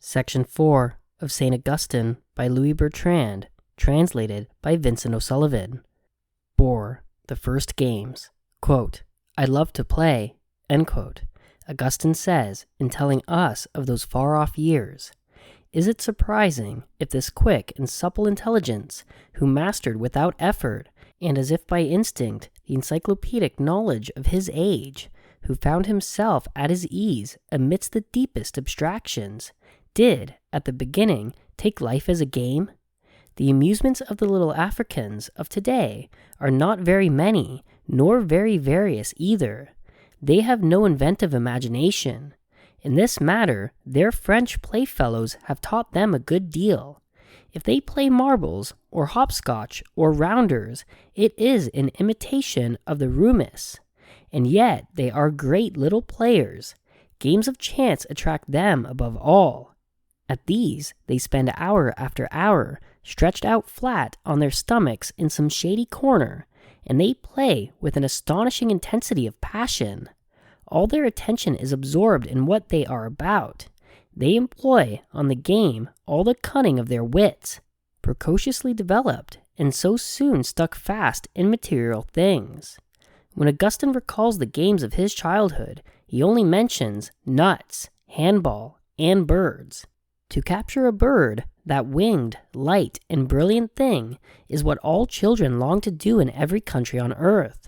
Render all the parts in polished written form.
Section 4 of St. Augustin by Louis Bertrand, translated by Vincent O'Sullivan. Bore, the first games. Quote, I love to play, end quote. Augustin says in telling us of those far-off years. Is it surprising if this quick and supple intelligence, who mastered without effort, and as if by instinct, the encyclopedic knowledge of his age, who found himself at his ease amidst the deepest abstractions, did, at the beginning, take life as a game? The amusements of the little Africans of today are not very many, nor very various either. They have no inventive imagination. In this matter, their French playfellows have taught them a good deal. If they play marbles, or hopscotch, or rounders, it is in imitation of the roumis. And yet they are great little players. Games of chance attract them above all. At these they spend hour after hour, stretched out flat on their stomachs in some shady corner, and they play with an astonishing intensity of passion. All their attention is absorbed in what they are about. They employ on the game all the cunning of their wits, precociously developed, and so soon stuck fast in material things. When Augustine recalls the games of his childhood, he only mentions nuts, handball, and birds. To capture a bird, that winged, light, and brilliant thing, is what all children long to do in every country on earth.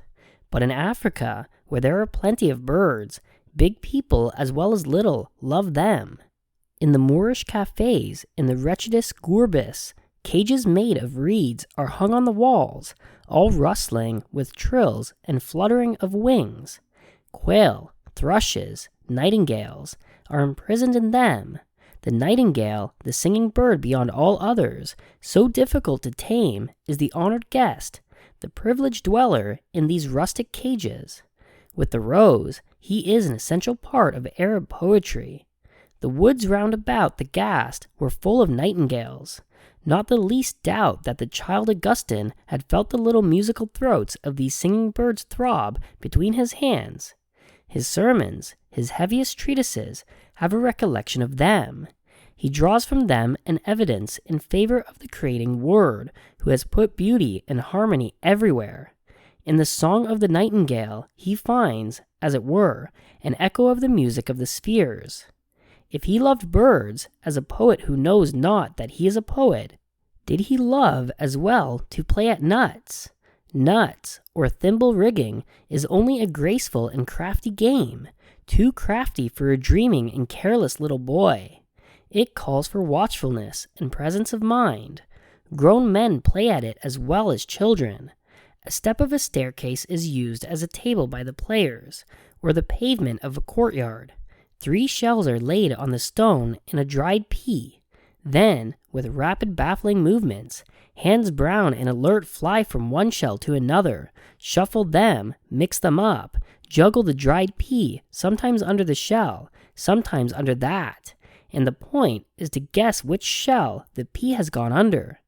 But in Africa, where there are plenty of birds, big people as well as little love them. In the Moorish cafes, in the wretchedest gourbis, cages made of reeds are hung on the walls, all rustling with trills and fluttering of wings. Quail, thrushes, nightingales are imprisoned in them. The nightingale, the singing bird beyond all others, so difficult to tame, is the honored guest, the privileged dweller in these rustic cages. With the rose, he is an essential part of Arab poetry. The woods round about Thagaste were full of nightingales. Not the least doubt that the child Augustin had felt the little musical throats of these singing birds throb between his hands. His sermons, his heaviest treatises, have a recollection of them. He draws from them an evidence in favor of the creating Word, who has put beauty and harmony everywhere. In the song of the nightingale, he finds, as it were, an echo of the music of the spheres. If he loved birds, as a poet who knows not that he is a poet, did he love as well to play at nuts? Nuts, or thimble rigging, is only a graceful and crafty game, too crafty for a dreaming and careless little boy. It calls for watchfulness and presence of mind. Grown men play at it as well as children. A step of a staircase is used as a table by the players, or the pavement of a courtyard. 3 shells are laid on the stone in a dried pea. Then, with rapid baffling movements, hands brown and alert fly from one shell to another, shuffle them, mix them up, juggle the dried pea, sometimes under the shell, sometimes under that, and the point is to guess which shell the pea has gone under.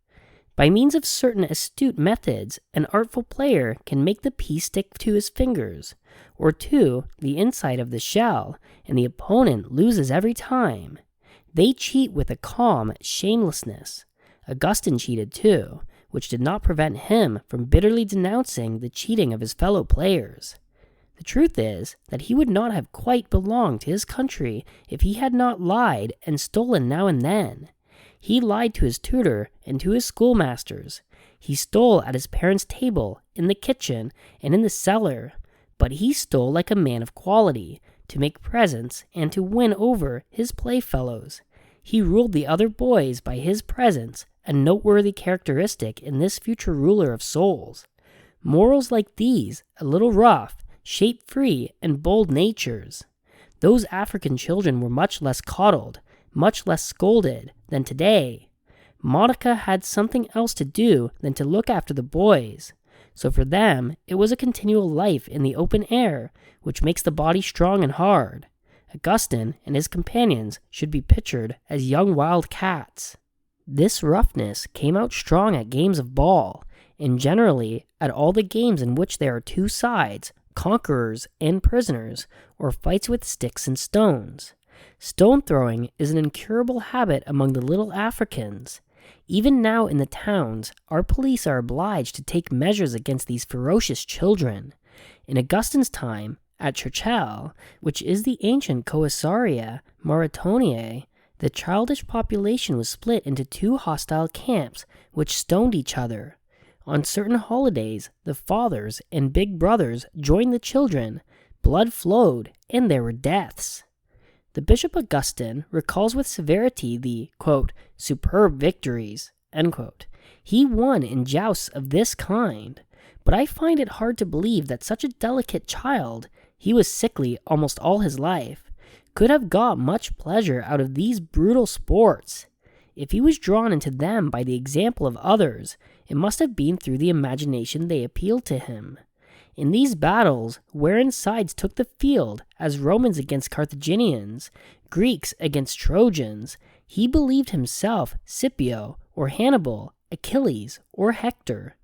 By means of certain astute methods, an artful player can make the pea stick to his fingers, or to the inside of the shell, and the opponent loses every time. They cheat with a calm shamelessness. Augustine cheated too, which did not prevent him from bitterly denouncing the cheating of his fellow players. The truth is that he would not have quite belonged to his country if he had not lied and stolen now and then. He lied to his tutor and to his schoolmasters. He stole at his parents' table, in the kitchen, and in the cellar. But he stole like a man of quality, to make presents and to win over his playfellows. He ruled the other boys by his presence, a noteworthy characteristic in this future ruler of souls. Morals like these, a little rough, shape free and bold natures. Those African children were much less coddled, much less scolded than today. Monica had something else to do than to look after the boys. So for them, it was a continual life in the open air, which makes the body strong and hard. Augustine and his companions should be pictured as young wild cats. This roughness came out strong at games of ball, and generally at all the games in which there are 2 sides, conquerors and prisoners, or fights with sticks and stones. Stone throwing is an incurable habit among the little Africans. Even now in the towns, our police are obliged to take measures against these ferocious children. In Augustine's time, at Churchill, which is the ancient Coissaria Mauritaniae, the childish population was split into two hostile camps which stoned each other. On certain holidays, the fathers and big brothers joined the children, blood flowed, and there were deaths. The Bishop Augustin recalls with severity the, quote, superb victories, end quote, he won in jousts of this kind, but I find it hard to believe that such a delicate child, he was sickly almost all his life, could have got much pleasure out of these brutal sports. If he was drawn into them by the example of others, it must have been through the imagination they appealed to him. In these battles, wherein sides took the field as Romans against Carthaginians, Greeks against Trojans, he believed himself Scipio or Hannibal, Achilles or Hector.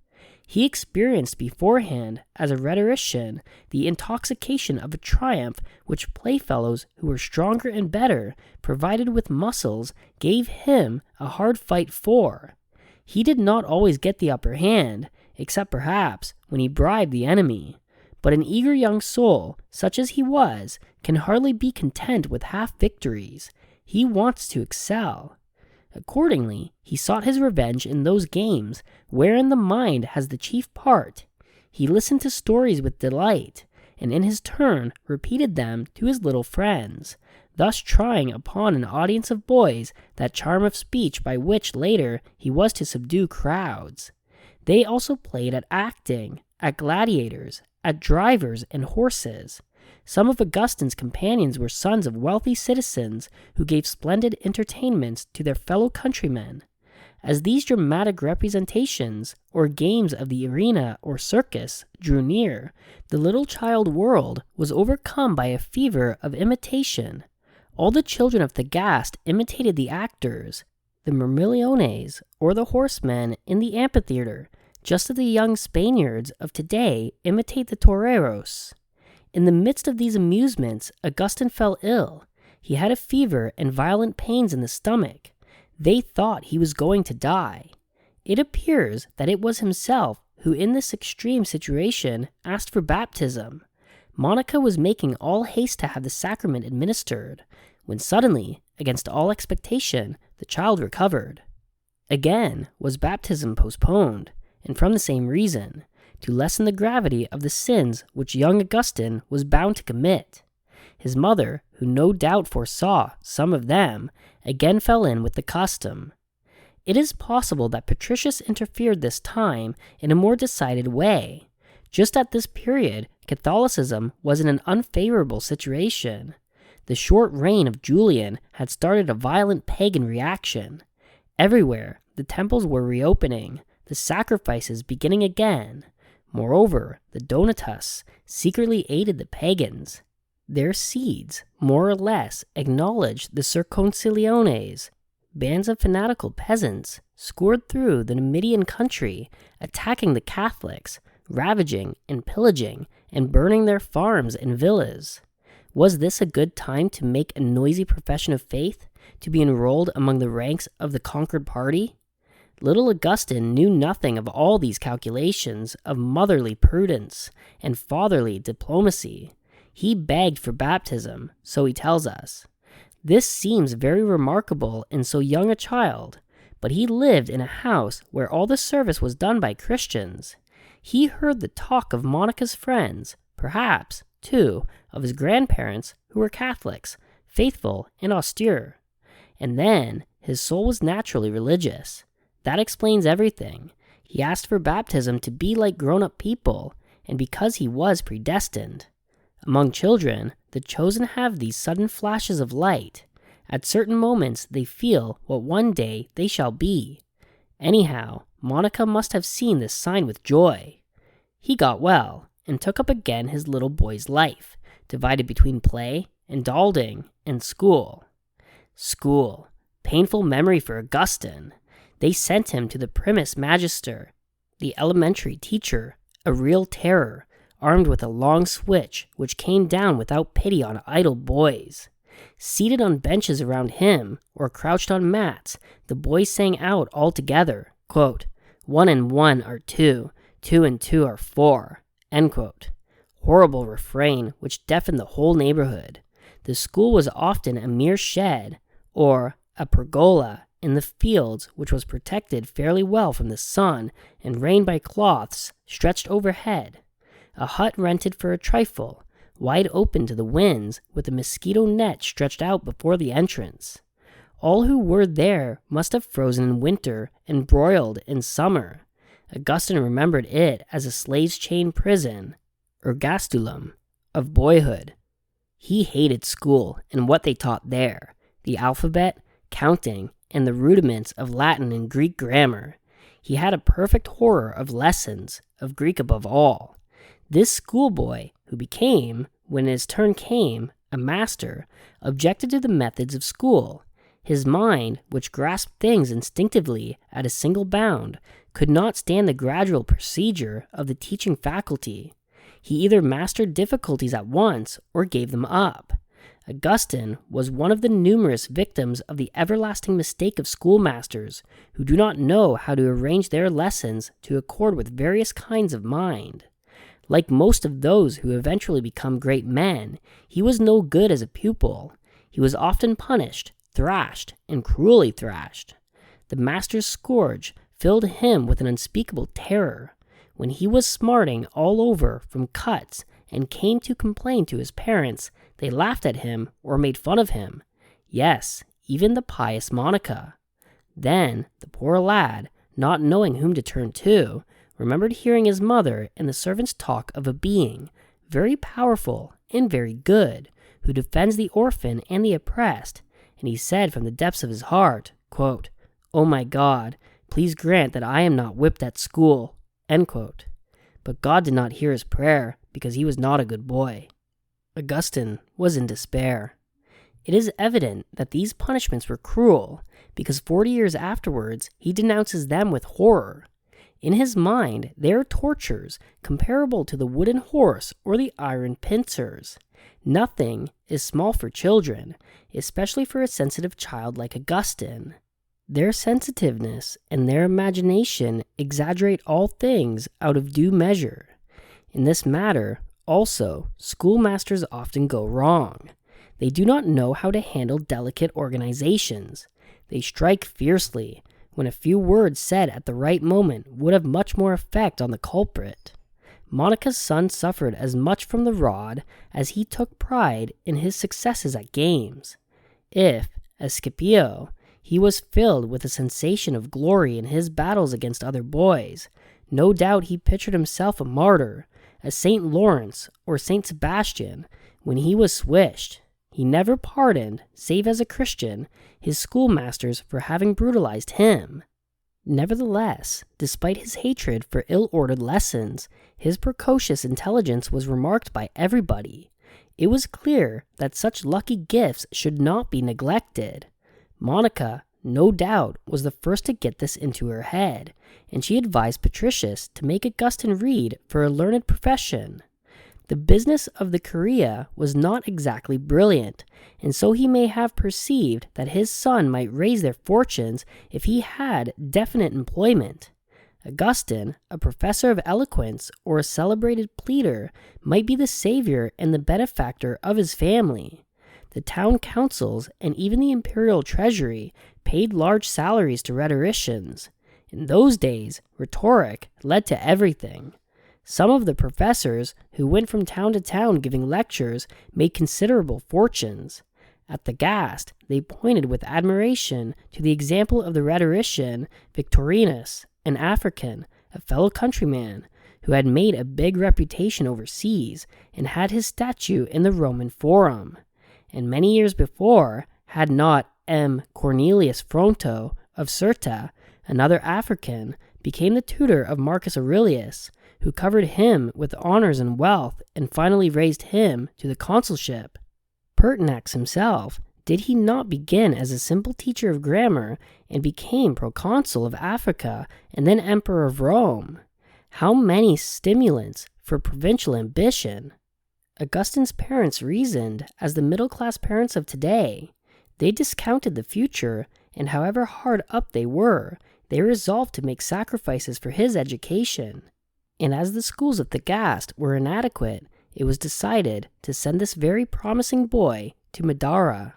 He experienced beforehand, as a rhetorician, the intoxication of a triumph which playfellows who were stronger and better, provided with muscles, gave him a hard fight for. He did not always get the upper hand, except perhaps when he bribed the enemy. But an eager young soul, such as he was, can hardly be content with half victories. He wants to excel. Accordingly, he sought his revenge in those games wherein the mind has the chief part. He listened to stories with delight, and in his turn repeated them to his little friends, thus trying upon an audience of boys that charm of speech by which later he was to subdue crowds. They also played at acting, at gladiators, at drivers and horses. Some of Augustine's companions were sons of wealthy citizens who gave splendid entertainments to their fellow countrymen. As these dramatic representations, or games of the arena or circus, drew near, the little child world was overcome by a fever of imitation. All the children of Thagaste imitated the actors, the mirmillones, or the horsemen in the amphitheater, just as the young Spaniards of today imitate the toreros. In the midst of these amusements, Augustine fell ill. He had a fever and violent pains in the stomach. They thought he was going to die. It appears that it was himself who in this extreme situation asked for baptism. Monica was making all haste to have the sacrament administered, when suddenly, against all expectation, the child recovered. Again was baptism postponed, and from the same reason, to lessen the gravity of the sins which young Augustine was bound to commit. His mother, who no doubt foresaw some of them, again fell in with the custom. It is possible that Patricius interfered this time in a more decided way. Just at this period, Catholicism was in an unfavorable situation. The short reign of Julian had started a violent pagan reaction. Everywhere, the temples were reopening, the sacrifices beginning again. Moreover, the Donatists secretly aided the pagans. Their seeds, more or less, acknowledged the circonciliones. Bands of fanatical peasants scoured through the Numidian country, attacking the Catholics, ravaging and pillaging, and burning their farms and villas. Was this a good time to make a noisy profession of faith, to be enrolled among the ranks of the conquered party? Little Augustine knew nothing of all these calculations of motherly prudence and fatherly diplomacy. He begged for baptism, so he tells us. This seems very remarkable in so young a child, but he lived in a house where all the service was done by Christians. He heard the talk of Monica's friends, perhaps, too, of his grandparents who were Catholics, faithful and austere. And then his soul was naturally religious. That explains everything. He asked for baptism to be like grown-up people, and because he was predestined. Among children, the chosen have these sudden flashes of light. At certain moments they feel what one day they shall be. Anyhow, Monica must have seen this sign with joy. He got well, and took up again his little boy's life, divided between play and dawdling and school. School. Painful memory for Augustine. They sent him to the primus magister, the elementary teacher, a real terror, armed with a long switch which came down without pity on idle boys. Seated on benches around him, or crouched on mats, the boys sang out all together, quote, 1 and 1 are 2, 2 and 2 are 4, end quote. Horrible refrain which deafened the whole neighborhood. The school was often a mere shed, or a pergola, in the fields, which was protected fairly well from the sun and rain by cloths stretched overhead. A hut rented for a trifle, wide open to the winds, with a mosquito net stretched out before the entrance. All who were there must have frozen in winter and broiled in summer. Augustin remembered it as a slave's chain prison, ergastulum, of boyhood. He hated school and what they taught there, the alphabet, counting, and the rudiments of Latin and Greek grammar. He had a perfect horror of lessons, of Greek above all. This schoolboy, who became, when his turn came, a master, objected to the methods of school. His mind, which grasped things instinctively at a single bound, could not stand the gradual procedure of the teaching faculty. He either mastered difficulties at once or gave them up. Augustin was one of the numerous victims of the everlasting mistake of schoolmasters who do not know how to arrange their lessons to accord with various kinds of mind. Like most of those who eventually become great men, he was no good as a pupil. He was often punished, thrashed, and cruelly thrashed. The master's scourge filled him with an unspeakable terror. When he was smarting all over from cuts and came to complain to his parents, they laughed at him or made fun of him. Yes, even the pious Monica. Then the poor lad, not knowing whom to turn to, remembered hearing his mother and the servants talk of a being, very powerful and very good, who defends the orphan and the oppressed, and he said from the depths of his heart, quote, "O my God, please grant that I am not whipped at school," end quote. But God did not hear his prayer because he was not a good boy. Augustin was in despair. It is evident that these punishments were cruel, because 40 years afterwards he denounces them with horror. In his mind, they are tortures comparable to the wooden horse or the iron pincers. Nothing is small for children, especially for a sensitive child like Augustin. Their sensitiveness and their imagination exaggerate all things out of due measure. In this matter, also, schoolmasters often go wrong. They do not know how to handle delicate organizations. They strike fiercely, when a few words said at the right moment would have much more effect on the culprit. Monica's son suffered as much from the rod as he took pride in his successes at games. If, as Scipio, he was filled with a sensation of glory in his battles against other boys, no doubt he pictured himself a martyr, as St. Lawrence or St. Sebastian, when he was swished. He never pardoned, save as a Christian, his schoolmasters for having brutalized him. Nevertheless, despite his hatred for ill-ordered lessons, his precocious intelligence was remarked by everybody. It was clear that such lucky gifts should not be neglected. Monica, no doubt, was the first to get this into her head, and she advised Patricius to make Augustin read for a learned profession. The business of the curia was not exactly brilliant, and so he may have perceived that his son might raise their fortunes if he had definite employment. Augustin, a professor of eloquence or a celebrated pleader, might be the savior and the benefactor of his family. The town councils and even the imperial treasury paid large salaries to rhetoricians. In those days, rhetoric led to everything. Some of the professors who went from town to town giving lectures made considerable fortunes. At Thagaste, they pointed with admiration to the example of the rhetorician Victorinus, an African, a fellow countryman, who had made a big reputation overseas and had his statue in the Roman Forum. And many years before, had not M. Cornelius Fronto of Cirta, another African, became the tutor of Marcus Aurelius, who covered him with honors and wealth and finally raised him to the consulship. Pertinax himself, did he not begin as a simple teacher of grammar and became proconsul of Africa and then emperor of Rome? How many stimulants for provincial ambition! Augustine's parents reasoned as the middle-class parents of today. They discounted the future, and however hard up they resolved to make sacrifices for his education. And as the schools of Thagaste were inadequate, it was decided to send this very promising boy to Madara.